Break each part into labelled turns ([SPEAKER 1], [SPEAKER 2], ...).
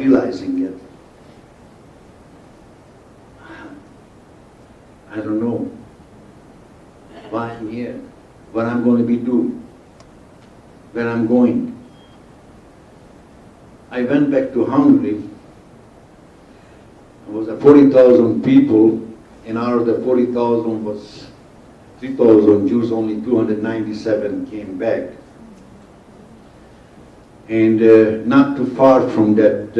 [SPEAKER 1] realizing it. I don't know why I'm here, what I'm going to be doing, where I'm going. I went back to Hungary. It was 40,000 people, and out of the 40,000 was 3,000 Jews, only 297 came back. And not too far from that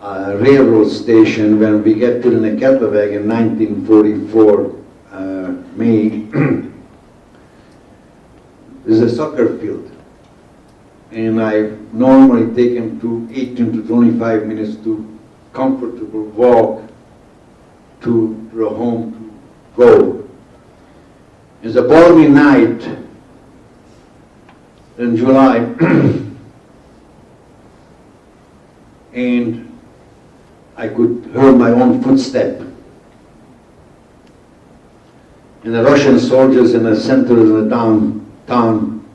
[SPEAKER 1] railroad station, when we get to the Neketlaveg in 1944 May, there's a soccer field. And I normally take him to 18 to 25 minutes to comfortable walk to the home to go. It's a balmy night in July, and I could hear my own footstep. And the Russian soldiers in the center of the town,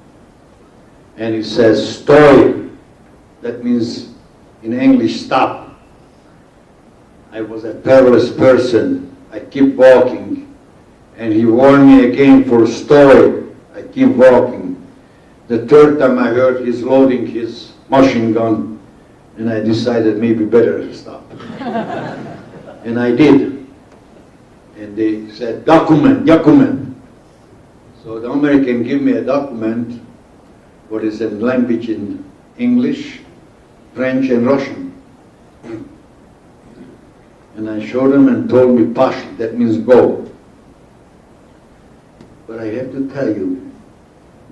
[SPEAKER 1] and he says, "Stoy." That means, in English, stop. I was a perilous person. I keep walking. And he warned me again for stoy. I keep walking. The third time I heard he's loading his machine gun, and I decided maybe better stop. And I did. And they said, document. So the American gave me a document, what is in language in English, French, and Russian. And I showed him and told me, "Pash," that means go. But I have to tell you,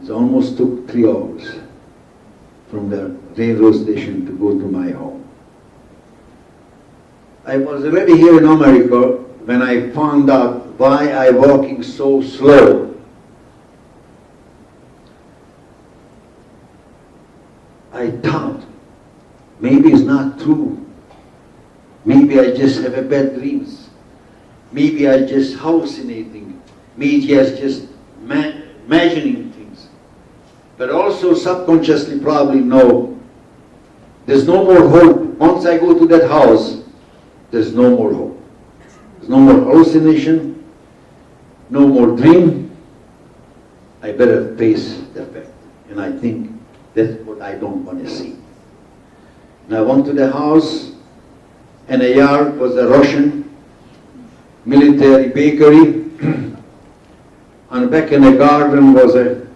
[SPEAKER 1] it almost took 3 hours from the railroad station to go to my home. I was already here in America when I found out why I'm walking so slow. I thought, maybe it's not true. Maybe I just have a bad dreams. Maybe I just hallucinating. Maybe I just imagining things. But also subconsciously probably know there's no more hope. Once I go to that house, there's no more hope. There's no more hallucination, no more dream. I better face the fact. And I think that's what I don't want to see. And I went to the house, and a yard was a Russian military bakery. And back in the garden was a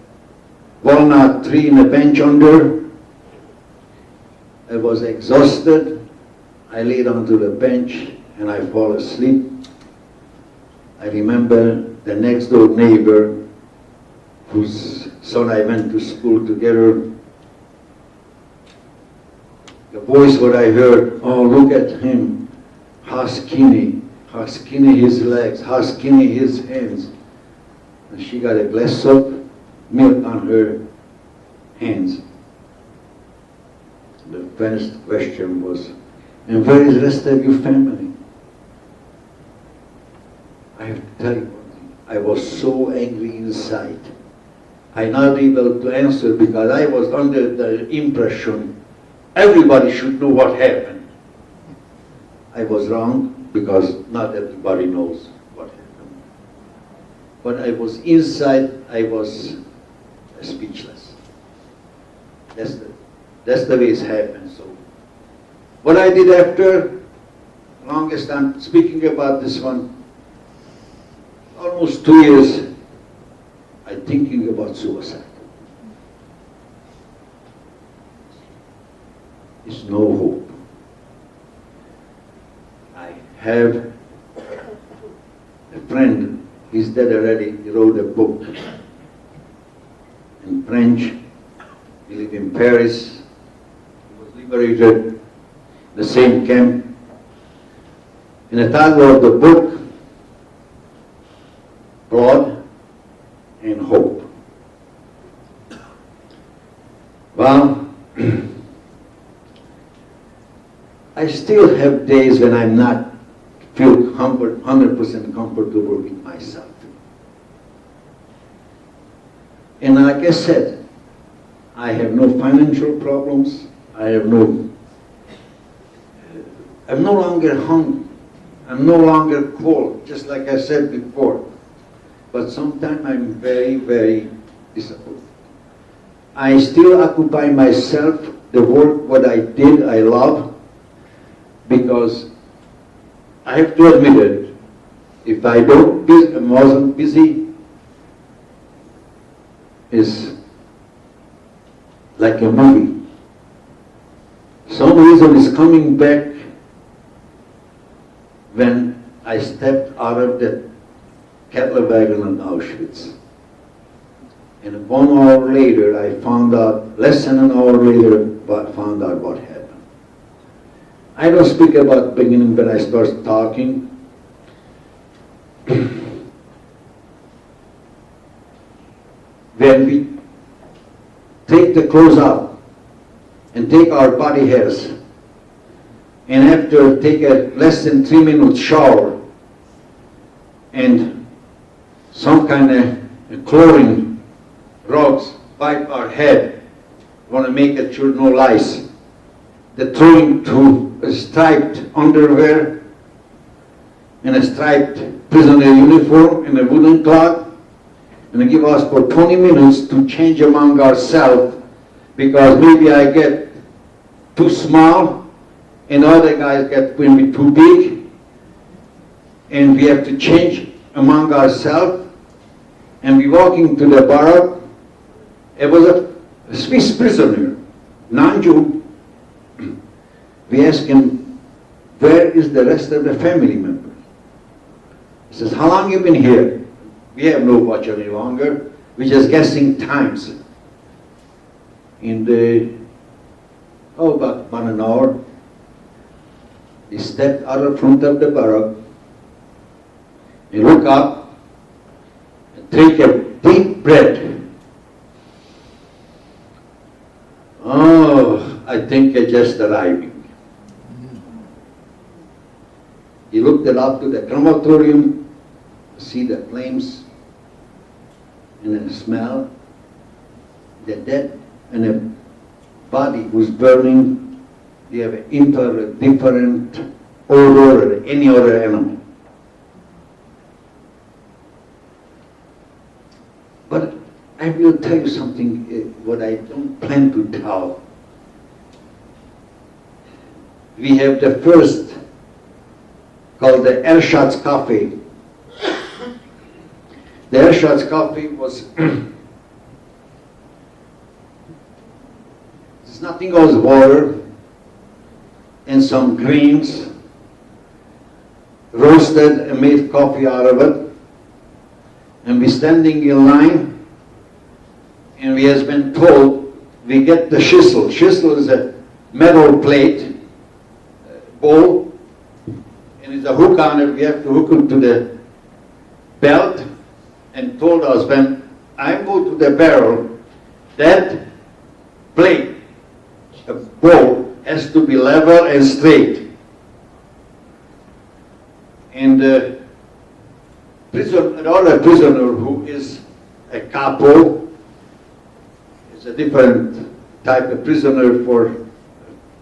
[SPEAKER 1] walnut tree and a bench under. I was exhausted. I laid onto the bench and I fall asleep. I remember the next door neighbor, whose son I went to school together. The voice what I heard, "Oh, look at him, how skinny his legs, how skinny his hands." And she got a glass of milk on her hands. The first question was, "And where is the rest of your family?" I have to tell you one thing. I was so angry inside. I'm not able to answer because I was under the impression everybody should know what happened. I was wrong because not everybody knows what happened. But I was inside, I was speechless. That's the way it happened. So, what I did after, longest I'm speaking about this one, almost 2 years, I'm thinking about suicide. There's no hope. I have a friend, he's dead already, he wrote a book in French. He lived in Paris. He was liberated, the same camp. And the title of the book, Blood and Hope. Well, I still have days when I'm not feel 100% comfortable with myself. And like I said, I have no financial problems, I have no I'm no longer hungry. I'm no longer cold, just like I said before. But sometimes I'm very, very disappointed. I still occupy myself, the work, what I did, I love, because I have to admit it, if I wasn't busy, it's like a movie. Some reason is coming back when I stepped out of the cattle wagon in Auschwitz. And 1 hour later, I found out, less than an hour later, found out what happened. I don't speak about beginning when I start talking. When we take the clothes off and take our body hairs, and after take a less than 3-minute shower and some kind of chlorine rugs wipe our head, want to make it sure no lice. They throw into a striped underwear and a striped prisoner uniform and a wooden cloth, and they give us for 20 minutes to change among ourselves, because maybe I get too small and other guys get maybe too big, and we have to change among ourselves. And we walking to the barrack. It was a Swiss prisoner, non-Jew. We asked him, where is the rest of the family members? He says, how long you been here? We have no watch any longer. We're just guessing times. In about 1 hour, he stepped out of front of the barrack. He looked up and take a deep breath. Oh, I think I just arriving. He looked it up to the crematorium, see the flames and the smell, the dead and the body was burning. They have a different odor than any other animal. But I will tell you something, what I don't plan to tell. We have the first, called the Ersatz coffee. The Ersatz coffee was, it's nothing else water and some greens, roasted and made coffee out of it. And we standing in line, and we has been told we get the schisel. Schisel is a metal plate, bowl, and it's a hook on it. We have to hook it to the belt, and told us when I go to the barrel, that plate, a bowl, has to be level and straight. And another prisoner who is a capo, is a different type of prisoner for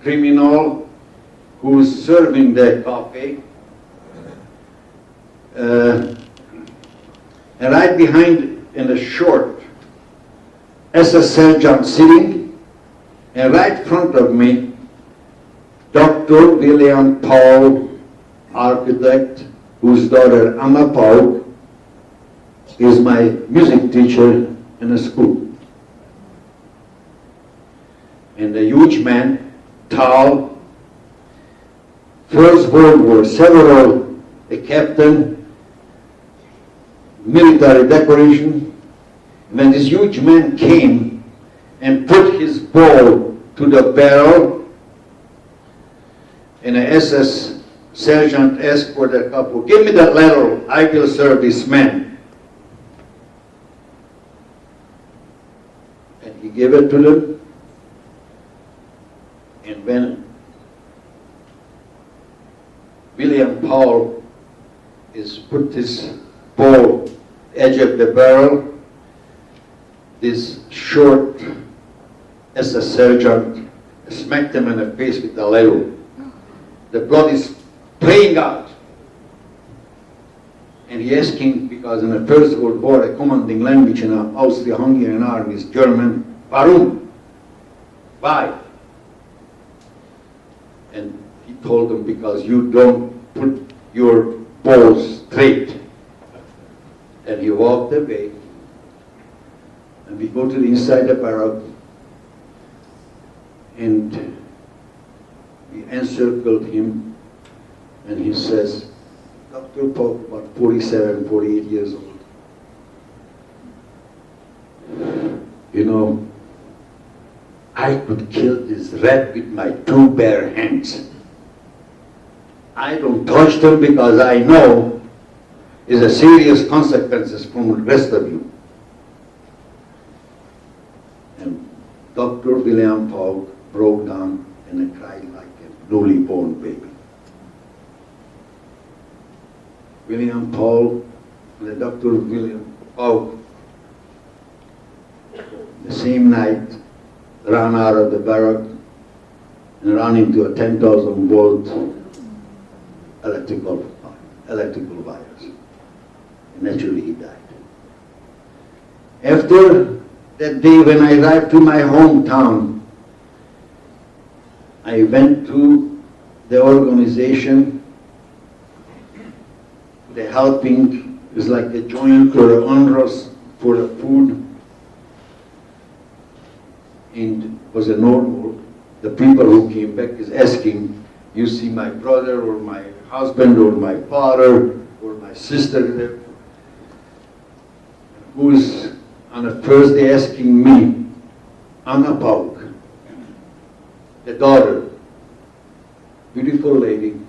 [SPEAKER 1] criminal, who's serving the coffee. And right behind in the short, SS sergeant sitting, and right in front of me, Dr. William Paul, architect, whose daughter Anna Paul is my music teacher in the school. And a huge man, tall, First World War, several, a captain, military decoration. When this huge man came and put his bowl to the barrel, and an SS sergeant asked for the couple, give me that ladle, I will serve this man. And he gave it to them. And when William Paul is put his bowl edge of the barrel, this short SS sergeant smacked him in the face with the ladle. The blood is spraying out. And he asking, because in the First World War, a commanding language in the Austro-Hungarian army is German. Warum? Why? And he told them, because you don't put your balls straight. And he walked away. And we go to the inside the barrack. And we encircled him. And he says, Dr. Pope, about 47, 48 years old. You know, I could kill this rat with my 2 bare hands. I don't touch them because I know is a serious consequences from the rest of you. And Dr. William Paul broke down and cried like a newly born baby. William Paul, the Dr. William Paul, the same night ran out of the barrack and ran into a 10,000 volt electrical wires. And naturally he died. After that day when I arrived to my hometown, I went to the organization. The helping is like a joint or an UNRWA for the food. And was a normal. The people who came back is asking, you see my brother or my husband or my father or my sister who's on a Thursday asking me, Anna Pauk, the daughter, beautiful lady,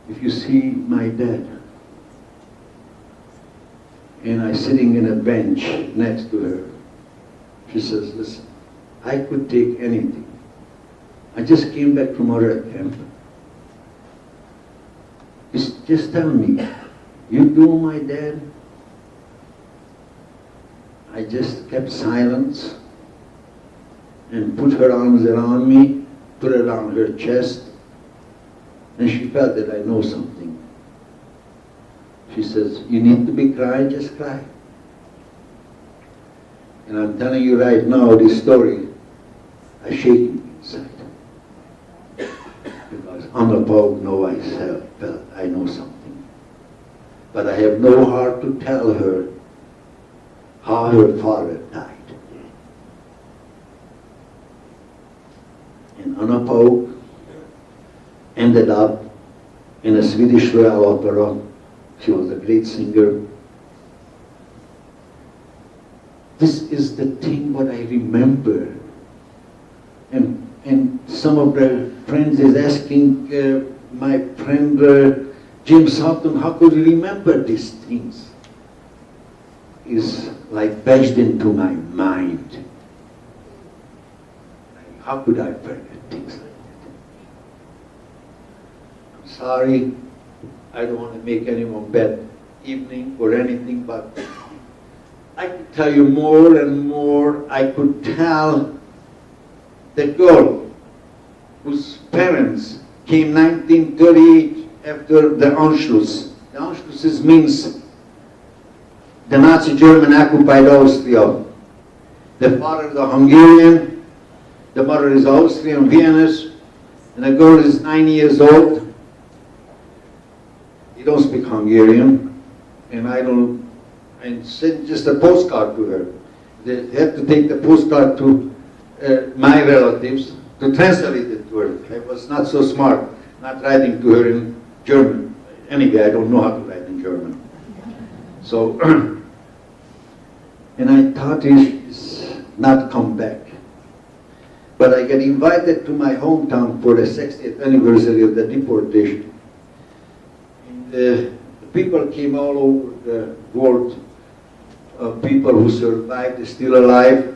[SPEAKER 1] if you see my dad, and I sitting in a bench next to her, she says, listen, I could take anything. I just came back from our camp. Just tell me, you know my dad? I just kept silence and put her arms around me, put it around her chest, and she felt that I know something. She says, you need to be crying, just cry. And I'm telling you right now, this story, I shake me inside. Because Anna Paul know I felt I know something. But I have no heart to tell her how her father died. And Anna Paul ended up in a Swedish Royal Opera. She was a great singer. This is the thing what I remember. And some of the friends is asking my friend Jim Sutton, how could you remember these things? It's like bashed into my mind. How could I forget things like that? I'm sorry, I don't want to make anyone bad evening or anything, but I could tell you more and more. I could tell the girl whose parents came 1938 after the Anschluss. The Anschluss means the Nazi German occupied Austria. The father is a Hungarian, the mother is Austrian, Viennese, and the girl is 9 years old. He don't speak Hungarian, and I don't, and sent just a postcard to her. They had to take the postcard to my relatives to translate it to her. I was not so smart, not writing to her in German. Anyway, I don't know how to write in German. So, and I thought he's not come back. But I get invited to my hometown for the 60th anniversary of the deportation. And the people came all over the world, people who survived, still alive,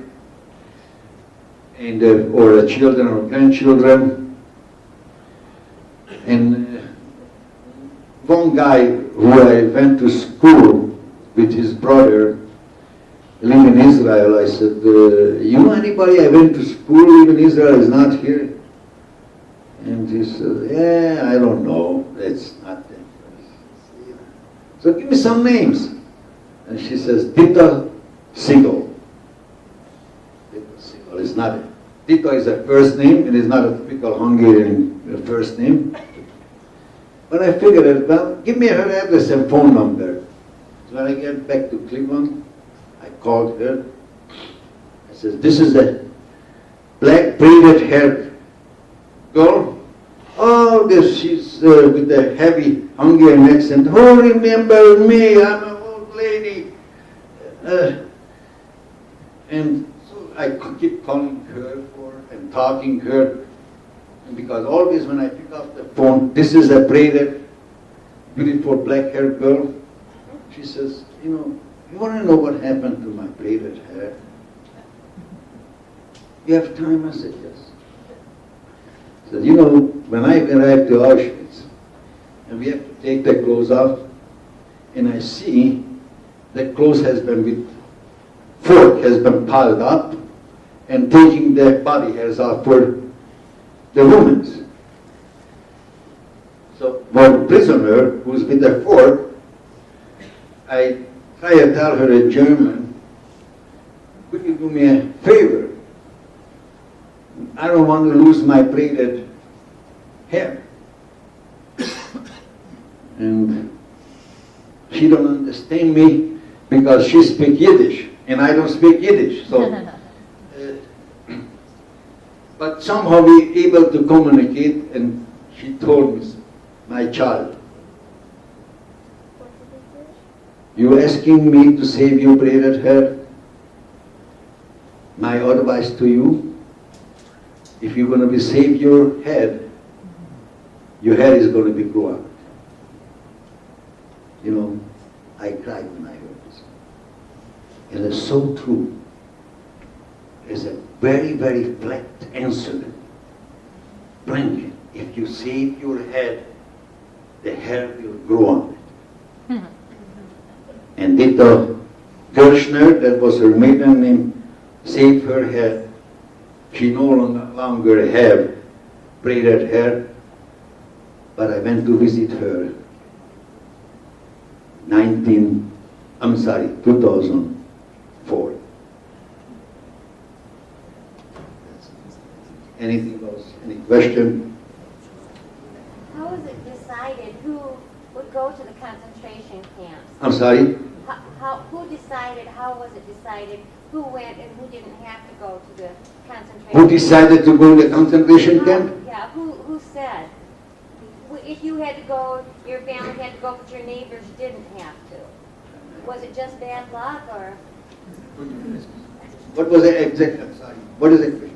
[SPEAKER 1] and or the children or grandchildren. And one guy who I went to school with his brother, live in Israel, I said, you know anybody I went to school, live in Israel, is not here? And he says, yeah, I don't know. It's not them. So give me some names. And she says, Tito Sigel. Tito Sigel is not it. Tito is a first name. It is not a typical Hungarian first name. But I figured, well, give me her address and phone number. So when I get back to Cleveland, I called her. I said, this is a black braided haired girl. Oh, this, she's with a heavy Hungarian accent. Oh, remember me, I'm an old lady. And so I keep calling her and talking to her. And because always when I pick up the phone, this is a braided, beautiful black-haired girl. She says, you want to know what happened to my braided hair? You have time? I said, yes. She said, when I arrived to Auschwitz, and we have to take the clothes off, and I see the clothes has been with fork has been piled up, and taking the body hairs off for the women's. So for the prisoner who's with the fork, I try to tell her in German, could you do me a favor? I don't want to lose my braided hair. And she don't understand me because she speaks Yiddish and I don't speak Yiddish. So, but somehow we able to communicate, and she told me, my child, you asking me to save your braided hair? My advice to you, if you're going to be save your head, your hair is going to be grow out. I cried when I heard this. And it's so true. It's a very, very flat answer. Blank. If you save your head, the hair will grow on it. And Dita Gershner, that was her maiden name, saved her head. She no longer have braided hair, but I went to visit her 2004. Anything else? Any question?
[SPEAKER 2] How was it decided who would go to the concentration camps?
[SPEAKER 1] I'm sorry?
[SPEAKER 2] Who decided, how was it decided who went and who didn't have to go to the concentration
[SPEAKER 1] Who decided to go to the concentration camp?
[SPEAKER 2] Yeah, who said? If you had to go, your family had to go, but your neighbors didn't have to. Was it just bad luck, or?
[SPEAKER 1] What was the exact, I'm sorry, what is it?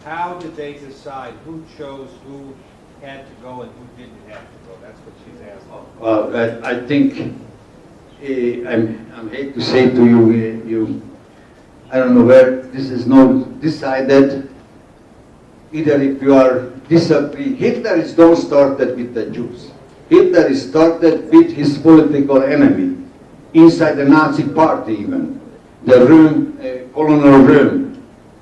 [SPEAKER 3] How did they decide who chose who had to go and who didn't have to go? That's what she's asking.
[SPEAKER 1] Well, I think, I'm hate to say to you, I don't know where this is not decided. Either if you are disagree, Hitler is don't started with the Jews. Hitler is started with his political enemy, inside the Nazi party even. The Röhm, Colonel Röhm,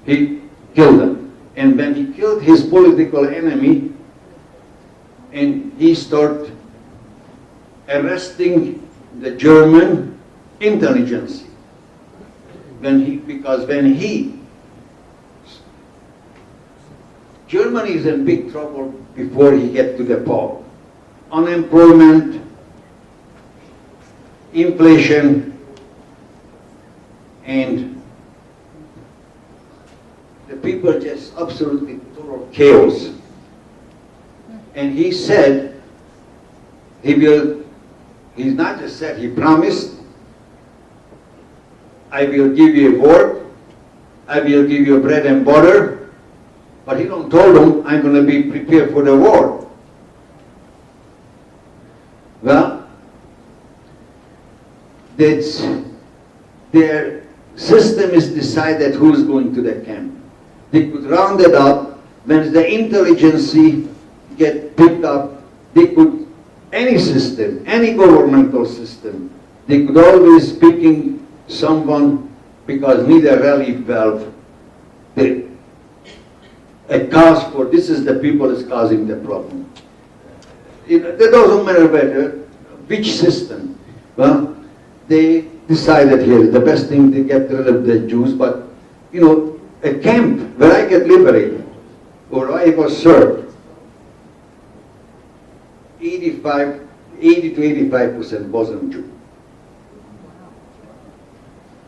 [SPEAKER 1] he killed them. And when he killed his political enemy, and he started arresting the German intelligence. Because when Germany is in big trouble before he get to the pole. Unemployment, inflation, and the people just absolutely total chaos. And he said, he's not just said, he promised, I will give you work, I will give you bread and butter, but he don't told them, I'm going to be prepared for the war. Well, that's, their system is decided who's going to the camp. They could round it up, when the intelligence get picked up, they could, any system, any governmental system, they could always picking someone because need a relief valve. a cause for, this is the people that's causing the problem. It doesn't matter whether, which system. Well, they decided here the best thing to get rid of the Jews, but you know, a camp where I get liberated, or I was served, 80 to 85% wasn't Jew.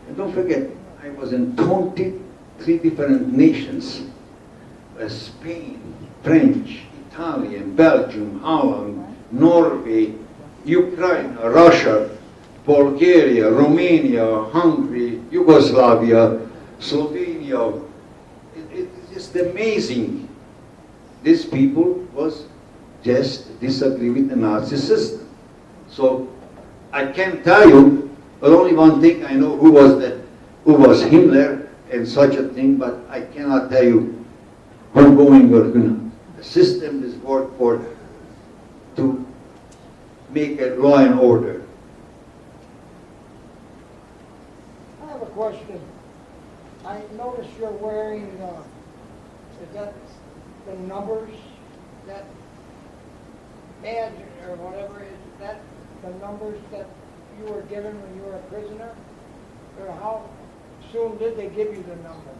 [SPEAKER 1] And don't forget, I was in 23 different nations. Spain, French, Italian, Belgium, Holland, Norway, Ukraine, Russia, Bulgaria, Romania, Hungary, Yugoslavia, Slovenia. It's just amazing. These people was just disagree with the Nazi system. So I can tell you, but only one thing I know who was Himmler and such a thing, but I cannot tell you who going or who not. The system is worked for to make a law and order.
[SPEAKER 4] I have a question. I noticed you're wearing, is that the numbers, that badge or whatever, is that the numbers that you were given when you were a prisoner? Or how soon did they give you the number?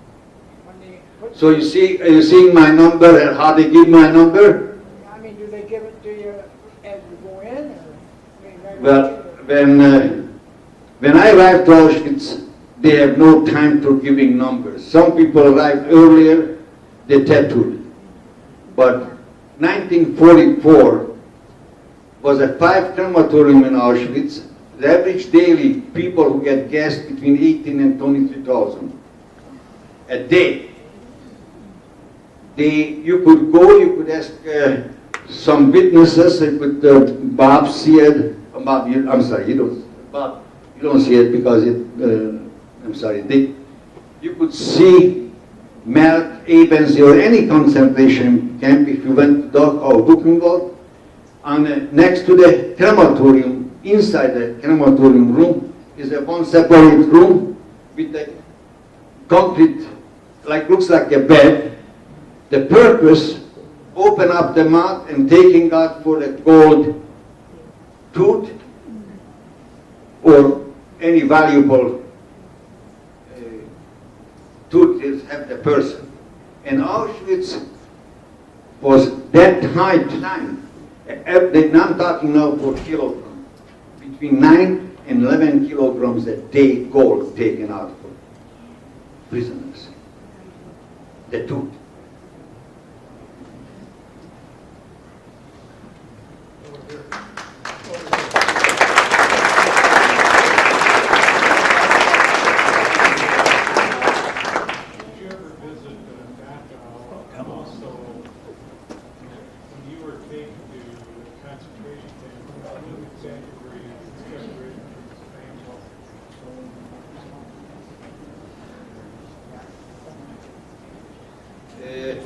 [SPEAKER 4] When they put
[SPEAKER 1] So you see, are you seeing my number and how they give my number?
[SPEAKER 4] I mean, do they give it to you as you go in? Or, I mean, right
[SPEAKER 1] Well,
[SPEAKER 4] away?
[SPEAKER 1] when I arrived to Auschwitz, they have no time for giving numbers. Some people arrived earlier, they tattooed. But 1944 was a 5 crematorium in Auschwitz. The average daily people who get gassed between 18 and 23,000 a day. You could go, you could ask some witnesses. You could Bob see it. Bob, I'm sorry, you don't. Bob, you don't see it because it. I'm sorry. You could see Melt, Ebensee, or any concentration camp if you went to Dachau or Buchenwald. Next to the crematorium, inside the crematorium room, is a one separate room with a concrete, looks like a bed. The purpose, open up the mouth and taking out for the gold tooth or any valuable tooth have the person. And Auschwitz was that high time. I'm talking now for kilograms. Between 9 and 11 kilograms a day gold taken out for prisoners. The tooth.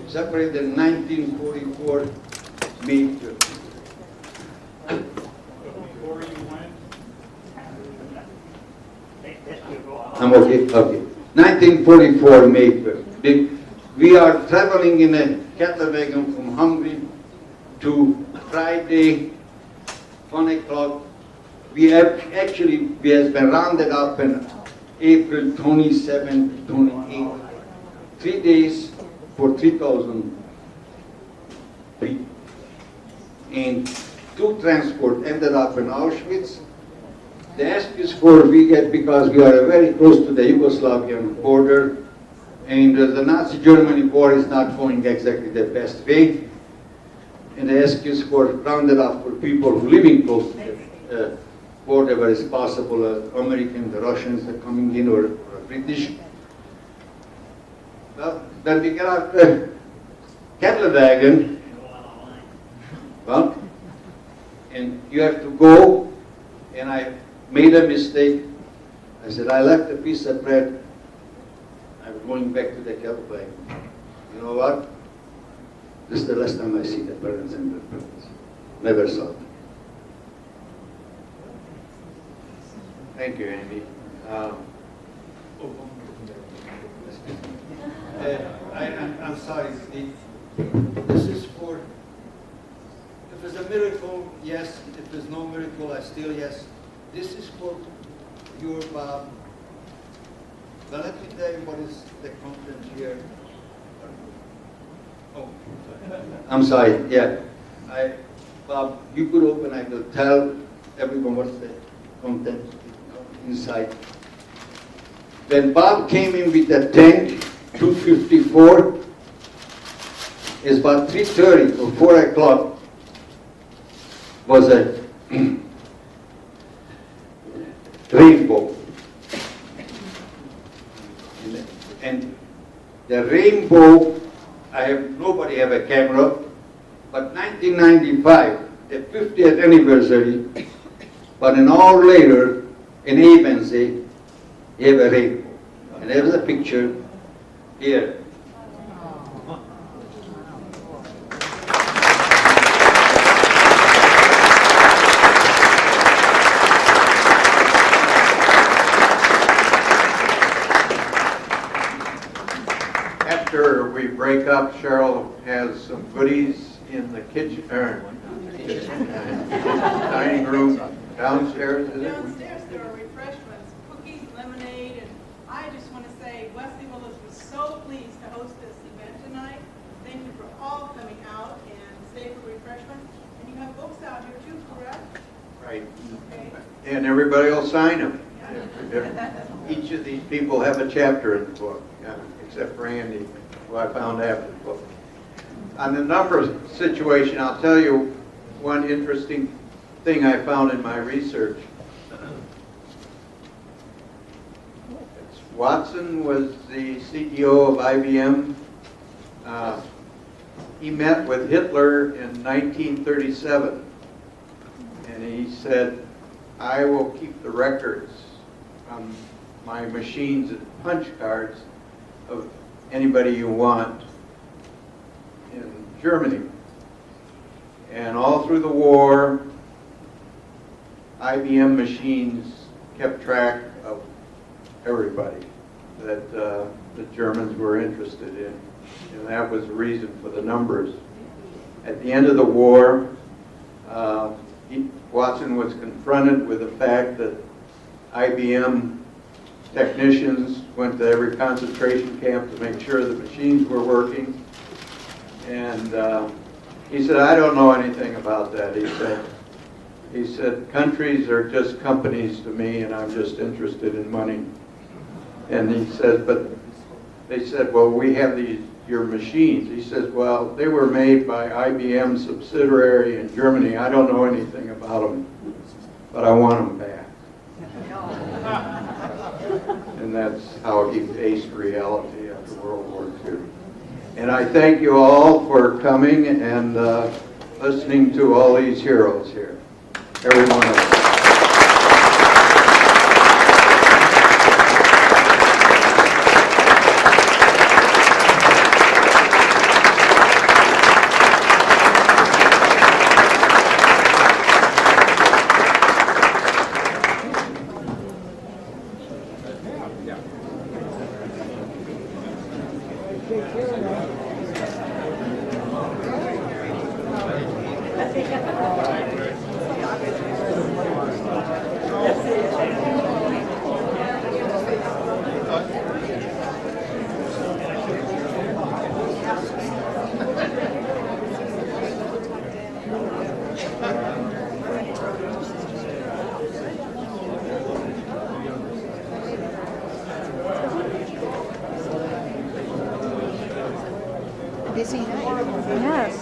[SPEAKER 1] Separated in 1944 May 5th.
[SPEAKER 5] Before you went?
[SPEAKER 1] I'm okay, okay. 1944 May 5th. We are traveling in a cattle wagon from Hungary to Friday, 1 o'clock. We have been rounded up in April 27, 28. 3 days for 3,000 people. And 2 transport ended up in Auschwitz. The excuse for we get because we are very close to the Yugoslavian border, and the Nazi Germany war is not going exactly the best way. And the excuse for rounded up for people who living close to the border where it's possible, American, the Russians are coming in, or British. Well, then we get out the cattle wagon, well, and you have to go, and I made a mistake. I said, I left a piece of bread. I'm going back to the cattle wagon. You know what? This is the last time I see the parents and the parents. Never saw them. Thank you, Andy. I'm
[SPEAKER 5] sorry. This is for, if it's a miracle, yes. If there's no miracle, I still yes. This is for your Bob. But let me tell you what is the content here. Oh,
[SPEAKER 1] I'm sorry, yeah. Bob, you could open, I will tell everyone what's the content inside. When Bob came in with the tank, 254, it's about 3:30 or 4 o'clock, was a rainbow. And the rainbow, nobody have a camera, but 1995, the 50th anniversary, but an hour later, in Ebensee, you have a rainbow. And there's a picture here.
[SPEAKER 6] After we break up, Cheryl has some goodies in the kitchen, dining room downstairs, is it?
[SPEAKER 7] Downstairs there are refreshments, cookies, lemonade, and I just want to say Wesley Willows was so pleased to host this event tonight. Thank you for all coming out and stay for refreshments. And you have books out here too, correct?
[SPEAKER 6] Right.
[SPEAKER 7] Okay.
[SPEAKER 6] And everybody will sign them. Each of these people have a chapter in the book, except for Andy, who I found after the book. On the numbers situation, I'll tell you one interesting thing I found in my research. Watson was the CEO of IBM. He met with Hitler in 1937, and he said, I will keep the records on my machines and punch cards of anybody you want in Germany. And all through the war, IBM machines kept track of everybody that the Germans were interested in. And that was the reason for the numbers. At the end of the war, Watson was confronted with the fact that IBM technicians went to every concentration camp to make sure the machines were working. And he said, I don't know anything about that. He said, countries are just companies to me, and I'm just interested in money. And he said, but they said, well, we have your machines. He says, well, they were made by IBM subsidiary in Germany. I don't know anything about them, but I want them back. And that's how he faced reality after World War II. And I thank you all for coming and listening to all these heroes here, every one of them.
[SPEAKER 8] Busy night. Yes.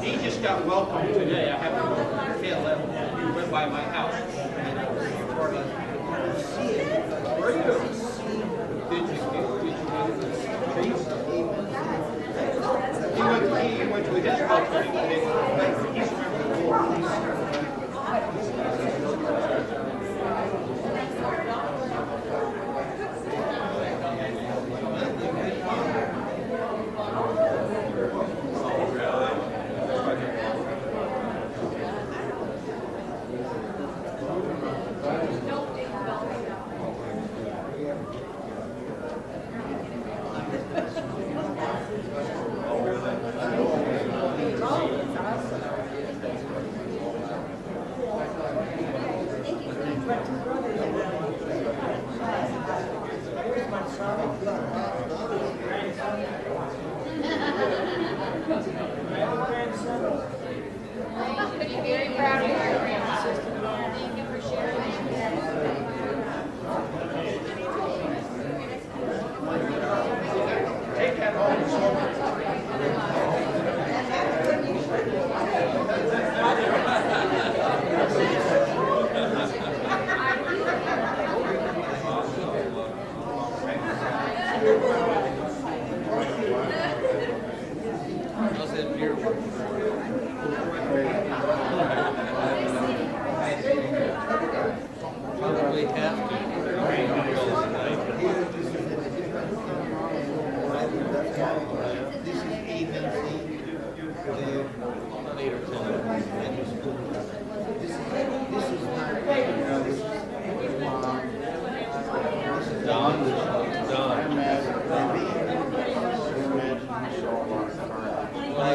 [SPEAKER 9] He just got welcomed today. I can't let him. He went by my house. Where are you? Did you he went to his welcoming. He's
[SPEAKER 2] very proud of your grandma. Thank you for sharing.
[SPEAKER 9] take that home. How's that beer? Probably have to.
[SPEAKER 5] This is Ebensee.
[SPEAKER 9] 8 or 10.
[SPEAKER 5] This is not.
[SPEAKER 9] Don? Well, I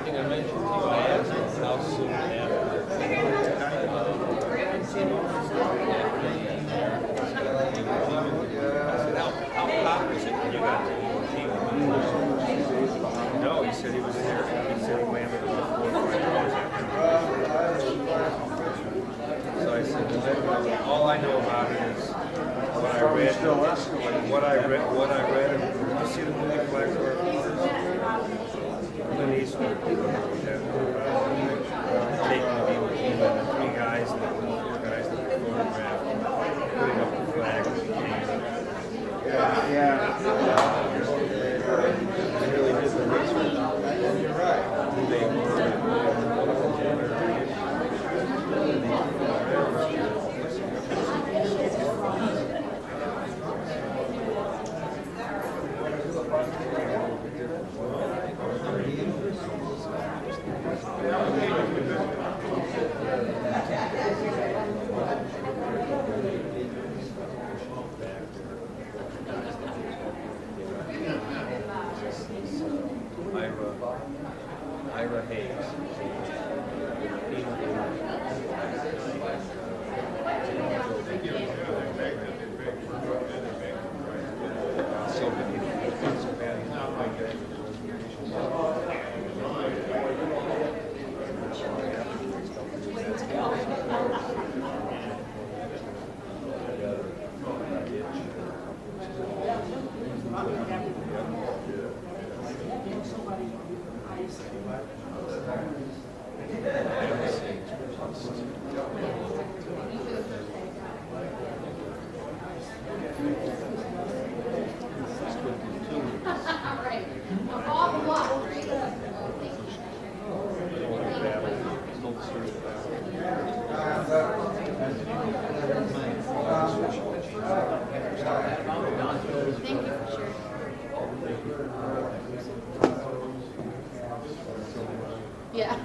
[SPEAKER 9] think I mentioned to you, I asked him how soon after. I said, how hot was it when you got there? No, he said he was there. He said he went about 4 or 5 hours after. So I said, all I know about it is what I read. What I read. Did you see the movie Blackwater? Clint Eastwood. Taking the view of him and the 3 guys and the 4 guys that were photographed, putting up the flag as he came. They really did the research. You're right. Who they Ira Hayes. So many Pennsylvania.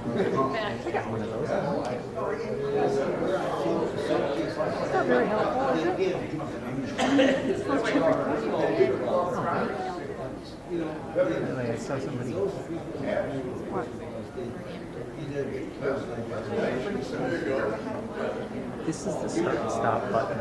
[SPEAKER 8] got one of those. It's not very helpful, is it? It's not super helpful. Anyway, I saw somebody. What? This is the start and stop button.